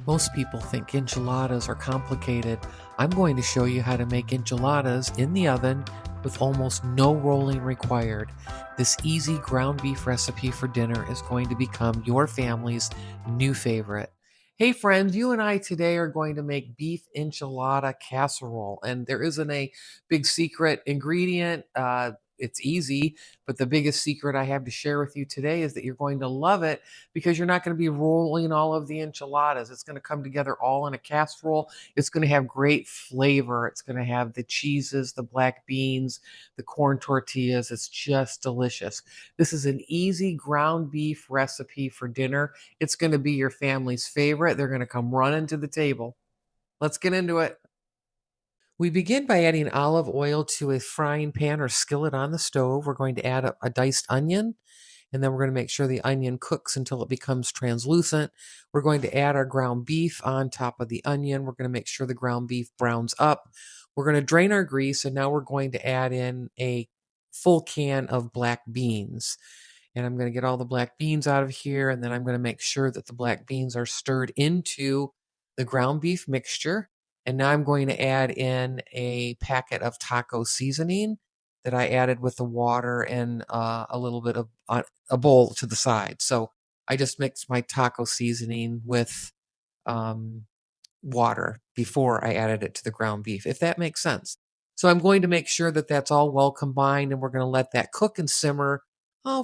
Most people think enchiladas are complicated. I'm going to show you how to make enchiladas in the oven with almost no rolling required. This easy ground beef recipe for dinner is going to become your family's new favorite. Hey friends, you and I today are going to make beef enchilada casserole, and there isn't a big secret ingredient. It's easy, but the biggest secret I have to share with you today is that you're going to love it because you're not going to be rolling all of the enchiladas. It's going to come together all in a casserole. It's going to have great flavor. It's going to have the cheeses, the black beans, the corn tortillas. It's just delicious. This is an easy ground beef recipe for dinner. It's going to be your family's favorite. They're going to come running to the table. Let's get into it. We begin by adding olive oil to a frying pan or skillet on the stove. We're going to add a diced onion, and then we're going to make sure the onion cooks until it becomes translucent. We're going to add our ground beef on top of the onion. We're going to make sure the ground beef browns up. We're going to drain our grease, and now we're going to add in a full can of black beans. And I'm going to get all the black beans out of here, and then I'm going to make sure that the black beans are stirred into the ground beef mixture. And now I'm going to add in a packet of taco seasoning that I added with the water and a little bit of a bowl to the side. So I just mixed my taco seasoning with um, water before I added it to the ground beef, if that makes sense. So I'm going to make sure that that's all well combined, and we're going to let that cook and simmer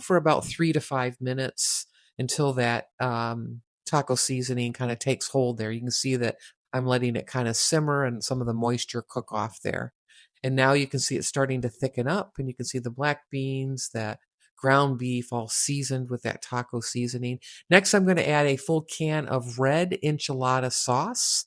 for about 3 to 5 minutes until that taco seasoning kind of takes hold there. You can see that I'm letting it kind of simmer and some of the moisture cook off there. And now you can see it starting to thicken up, and you can see the black beans, that ground beef all seasoned with that taco seasoning. Next, I'm going to add a full can of red enchilada sauce,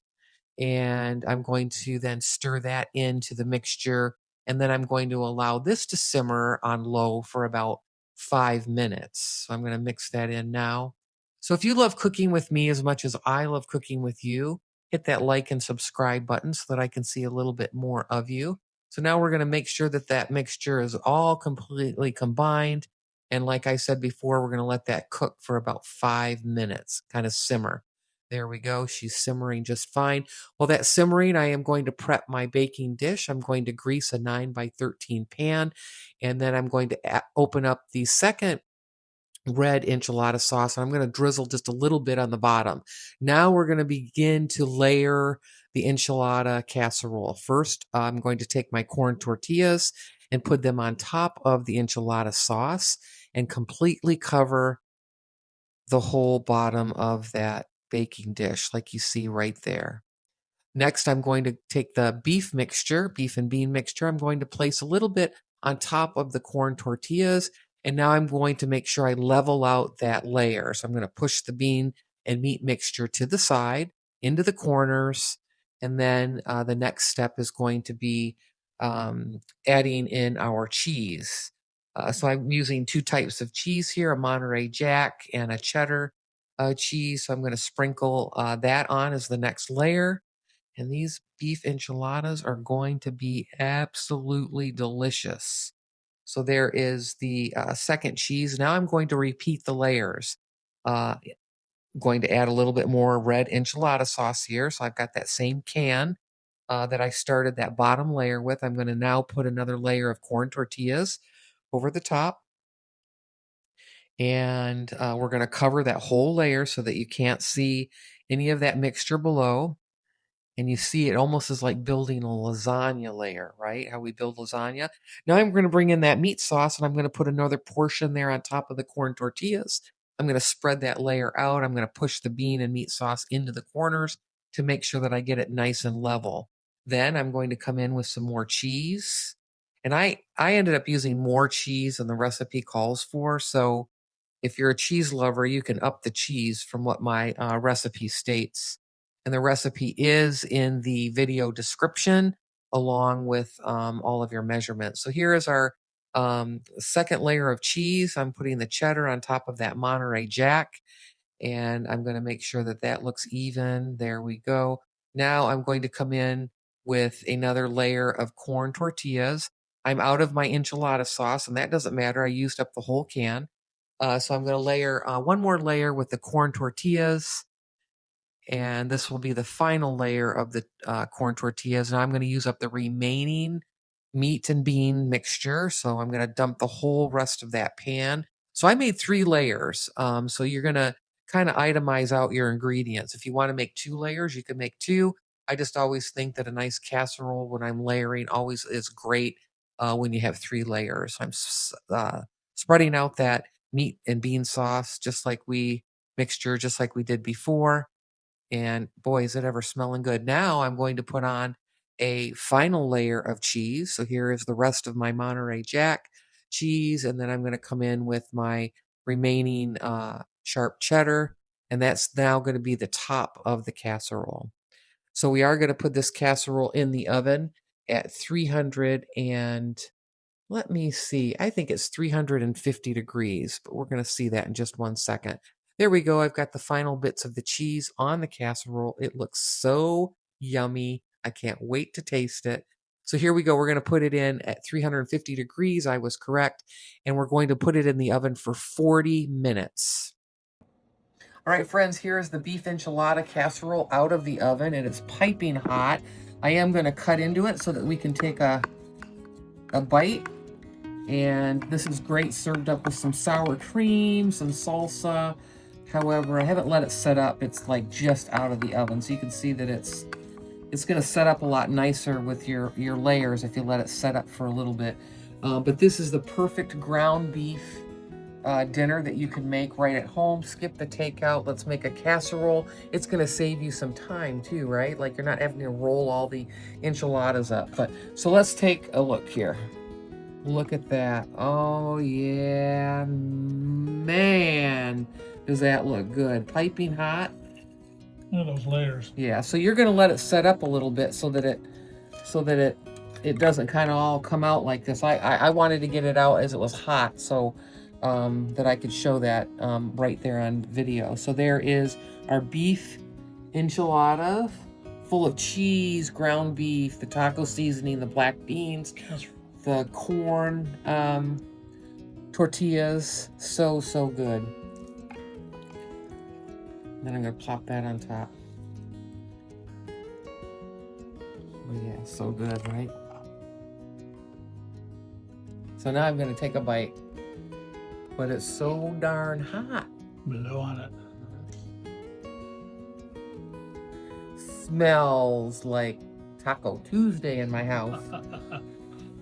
and I'm going to then stir that into the mixture, and then I'm going to allow this to simmer on low for about 5 minutes. So I'm going to mix that in now. So if you love cooking with me as much as I love cooking with you, hit that like and subscribe button so that I can see a little bit more of you. So now we're going to make sure that that mixture is all completely combined. And like I said before, we're going to let that cook for about 5 minutes, kind of simmer. There we go. She's simmering just fine. While that's simmering, I am going to prep my baking dish. I'm going to grease a 9 by 13 pan, and then I'm going to open up the second red enchilada sauce. I'm going to drizzle just a little bit on the bottom. Now we're going to begin to layer the enchilada casserole. First, I'm going to take my corn tortillas and put them on top of the enchilada sauce and completely cover the whole bottom of that baking dish, like you see right there. Next, I'm going to take the beef mixture, beef and bean mixture. I'm going to place a little bit on top of the corn tortillas. And now I'm going to make sure I level out that layer. So I'm going to push the bean and meat mixture to the side, into the corners. And then the next step is going to be adding in our cheese. So I'm using two types of cheese here, a Monterey Jack and a cheddar cheese. So I'm going to sprinkle that on as the next layer. And these beef enchiladas are going to be absolutely delicious. So there is the second cheese. Now I'm going to repeat the layers. Uh, going to add a little bit more red enchilada sauce here. So I've got that same can that I started that bottom layer with. I'm going to now put another layer of corn tortillas over the top. And we're going to cover that whole layer so that you can't see any of that mixture below. And you see it almost is like building a lasagna layer, right? How we build lasagna. Now I'm going to bring in that meat sauce, and I'm going to put another portion there on top of the corn tortillas. I'm going to spread that layer out. I'm going to push the bean and meat sauce into the corners to make sure that I get it nice and level. Then I'm going to come in with some more cheese. And I ended up using more cheese than the recipe calls for. So if you're a cheese lover, you can up the cheese from what my recipe states. And the recipe is in the video description along with all of your measurements. So here is our second layer of cheese. I'm putting the cheddar on top of that Monterey Jack, and I'm going to make sure that that looks even. There we go. Now I'm going to come in with another layer of corn tortillas. I'm out of my enchilada sauce, and that doesn't matter. I used up the whole can. So I'm going to layer one more layer with the corn tortillas. And this will be the final layer of the corn tortillas. And I'm going to use up the remaining meat and bean mixture. So I'm going to dump the whole rest of that pan. So I made 3 layers. So you're going to kind of itemize out your ingredients. If you want to make 2 layers, you can make 2. I just always think that a nice casserole when I'm layering always is great when you have 3 layers. I'm spreading out that meat and bean sauce just like we did before. And boy, is it ever smelling good. Now I'm going to put on a final layer of cheese. So here is the rest of my Monterey Jack cheese. And then I'm going to come in with my remaining sharp cheddar. And that's now going to be the top of the casserole. So we are going to put this casserole in the oven at 300 and let me see. I think it's 350 degrees, but we're going to see that in just 1 second. There we go. I've got the final bits of the cheese on the casserole. It looks so yummy. I can't wait to taste it. So here we go. We're going to put it in at 350 degrees. I was correct. And we're going to put it in the oven for 40 minutes. All right, friends, here's the beef enchilada casserole out of the oven, and it's piping hot. I am going to cut into it so that we can take a bite. And this is great served up with some sour cream, some salsa. However, I haven't let it set up. It's like just out of the oven. So you can see that it's going to set up a lot nicer with your layers if you let it set up for a little bit. But this is the perfect ground beef dinner that you can make right at home. Skip the takeout. Let's make a casserole. It's going to save you some time too, right? Like you're not having to roll all the enchiladas up. So let's take a look here. Look at that. Oh, yeah. Man, does that look good. Piping hot. Look at those layers. Yeah, so you're going to let it set up a little bit so that it doesn't kind of all come out like this. I wanted to get it out as it was hot so that I could show that right there on video. So there is our beef enchilada full of cheese, ground beef, the taco seasoning, the black beans. That's the corn tortillas, so good. Then I'm gonna plop that on top. Oh yeah, so good, right? So now I'm gonna take a bite, but it's so darn hot. below on it. Smells like Taco Tuesday in my house.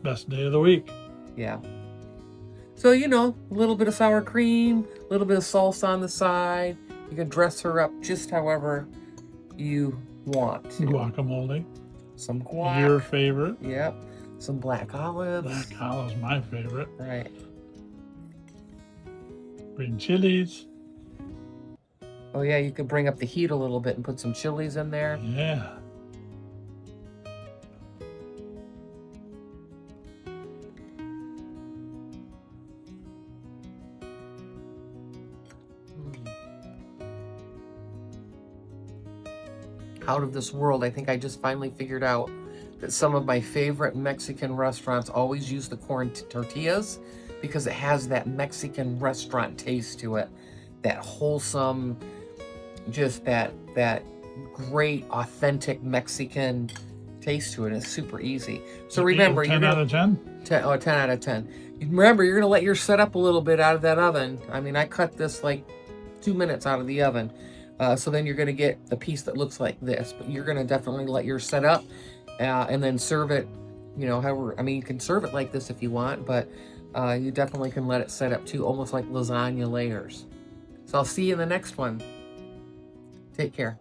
Best day of the week. Yeah. So, you know, a little bit of sour cream, a little bit of salsa on the side. You can dress her up just however you want. Guacamole. Some guac. Your favorite. Yep. Some black olives. Black olive's my favorite. Right. Green chilies. Oh, yeah, you could bring up the heat a little bit and put some chilies in there. Yeah. Out of this world. I think I just finally figured out that some of my favorite Mexican restaurants always use the corn tortillas because it has that Mexican restaurant taste to it. That wholesome, just that great, authentic Mexican taste to it. It's super easy. So remember, 10 out of 10? 10 out of 10. Remember, you're going to let yours set up a little bit out of that oven. I mean, I cut this like 2 minutes out of the oven. So then you're going to get the piece that looks like this. But you're going to definitely let yours set up and then serve it, you know, however. I mean, you can serve it like this if you want, but you definitely can let it set up too, almost like lasagna layers. So I'll see you in the next one. Take care.